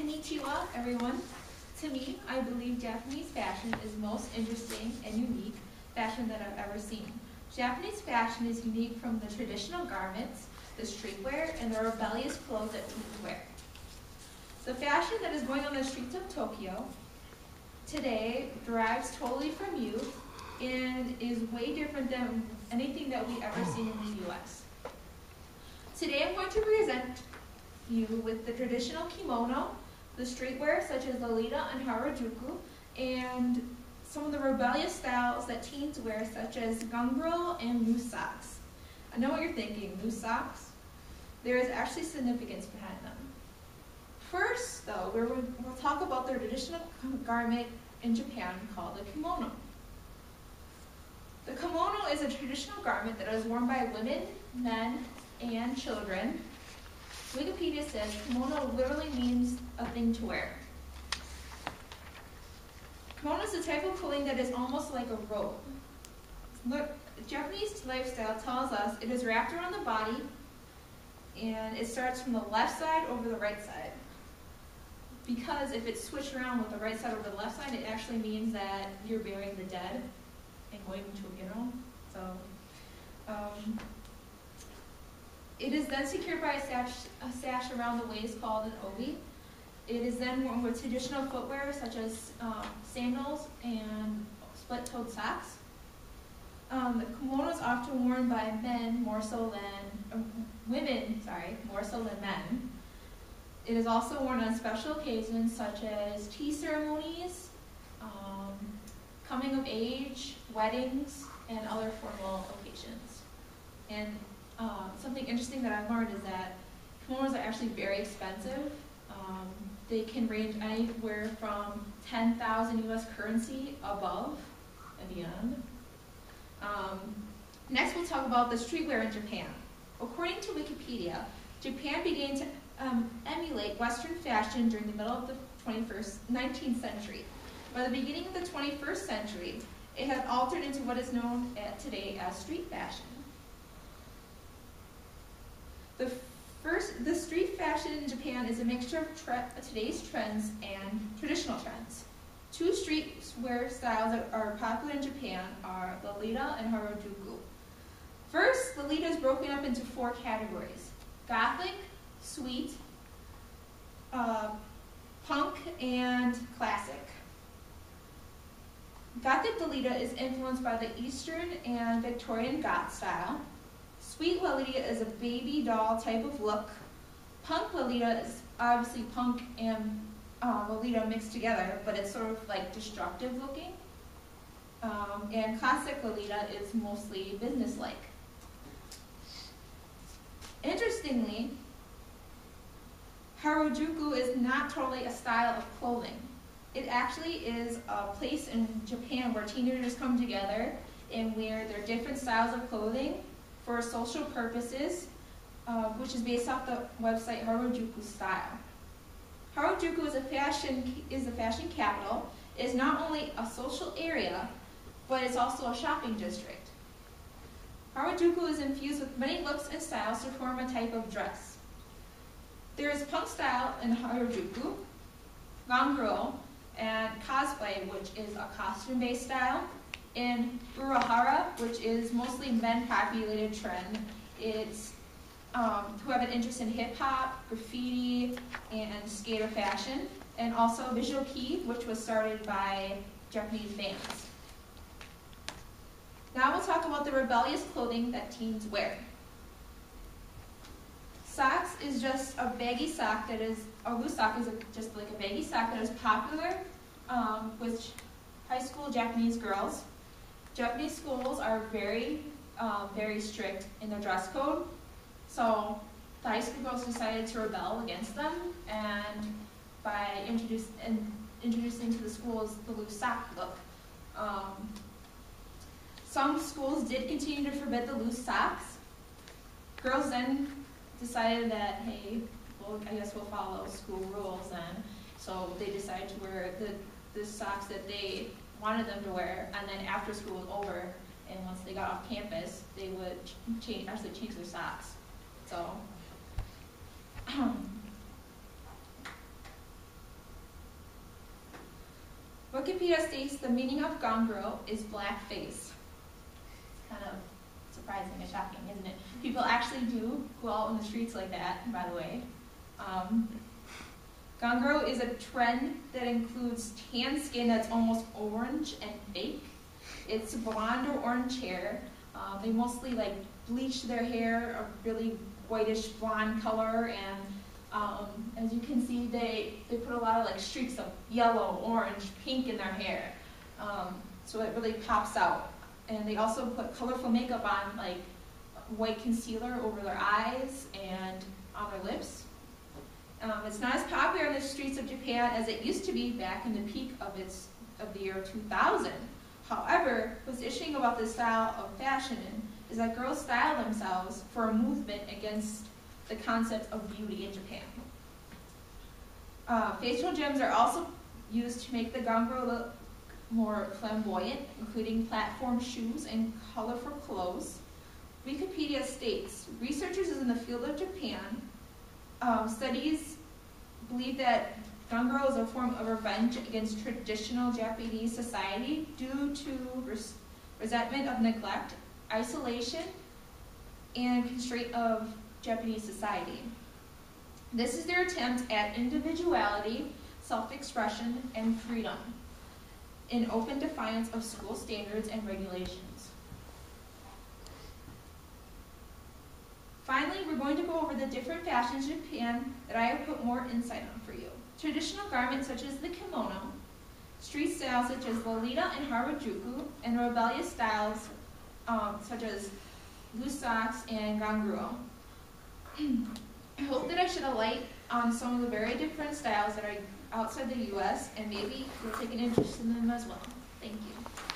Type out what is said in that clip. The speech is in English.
Konnichiwa, everyone. To me, I believe Japanese fashion is the most interesting and unique fashion that I've ever seen. Japanese fashion is unique from the traditional garments, the streetwear, and the rebellious clothes that teens wear. The fashion that is going on the streets of Tokyo today derives totally from youth and is way different than anything that we've ever seen in the U.S. Today I'm going to present you with the traditional kimono, the streetwear such as Lolita and Harajuku, and some of the rebellious styles that teens wear such as ganguro and loose socks. I know what you're thinking, loose socks? There is actually significance behind them. First, though, we'll talk about the traditional garment in Japan called the kimono. The kimono is a traditional garment that is worn by women, men, and children. Wikipedia says kimono literally means a thing to wear. Kimono is a type of clothing that is almost like a robe. Look, Japanese lifestyle tells us it is wrapped around the body and it starts from the left side over the right side. Because if it's switched around with the right side over the left side, it actually means that you're burying the dead and going to a funeral. So, it is then secured by a sash around the waist called an obi. It is then worn with traditional footwear such as sandals and split-toed socks. The kimono is often worn by men more so than women, more so than men. It is also worn on special occasions such as tea ceremonies, coming of age, weddings, and other formal occasions. And something interesting that I've learned is that kimonos are actually very expensive. They can range anywhere from 10,000 US currency above and beyond. Next, we'll talk about the streetwear in Japan. According to Wikipedia, Japan began to emulate Western fashion during the middle of the 19th century. By the beginning of the 21st century, it had altered into what is known today as street fashion. The street fashion in Japan is a mixture of today's trends and traditional trends. Two streetwear styles that are popular in Japan are Lolita and Harajuku. First, Lolita is broken up into 4 categories: Gothic, Sweet, Punk, and Classic. Gothic Lolita is influenced by the Eastern and Victorian Goth style. Sweet Lolita is a baby doll type of look. Punk Lolita is obviously punk and Lolita mixed together, but it's sort of like destructive looking. And classic Lolita is mostly businesslike. Interestingly, Harajuku is not totally a style of clothing. It actually is a place in Japan where teenagers come together and wear their different styles of clothing for social purposes, which is based off the website Harajuku Style. Harajuku is the fashion capital. It is not only a social area, but it's also a shopping district. Harajuku is infused with many looks and styles to form a type of dress. There is punk style in Harajuku, ganguro, and cosplay, which is a costume-based style, and urahara, which is mostly men-populated trend. It's who have an interest in hip-hop, graffiti, and skater fashion, and also visual kei, which was started by Japanese bands. Now we'll talk about the rebellious clothing that teens wear. Socks is just a baggy sock that is, a loose sock is just like a baggy sock that is popular with high school Japanese girls. Japanese schools are very, very strict in their dress code, so the high school girls decided to rebel against them, and by introducing to the schools the loose sock look. Some schools did continue to forbid the loose socks. Girls then decided that, hey, well, I guess we'll follow school rules then. So they decided to wear the socks that they wanted them to wear, and then after school was over, and once they got off campus, they would actually change their socks. So, Wikipedia states the meaning of gangro is blackface. It's kind of surprising and shocking, isn't it? People actually do go out in the streets like that, by the way. Gangro is a trend that includes tan skin that's almost orange and fake. It's blonde or orange hair. They mostly like bleach their hair a really whitish blonde color, and as you can see, they put a lot of like streaks of yellow, orange, pink in their hair, so it really pops out. And they also put colorful makeup on, like white concealer over their eyes and on their lips. It's not as popular in the streets of Japan as it used to be back in the peak of the year 2000. However, what's interesting about this style of fashion is that girls style themselves for a movement against the concept of beauty in Japan. Facial gems are also used to make the gangro look more flamboyant, including platform shoes and colorful clothes. Wikipedia states, researchers in the field of Japan studies believe that gangro is a form of revenge against traditional Japanese society due to resentment of neglect, isolation, and constraint of Japanese society. This is their attempt at individuality, self-expression, and freedom in open defiance of school standards and regulations. Finally, we're going to go over the different fashions in Japan that I have put more insight on for you. Traditional garments such as the kimono, street styles such as Lolita and Harajuku, and rebellious styles such as loose socks and ganguro. I hope that I shed a light on some of the very different styles that are outside the U.S., and maybe you'll take an interest in them as well. Thank you.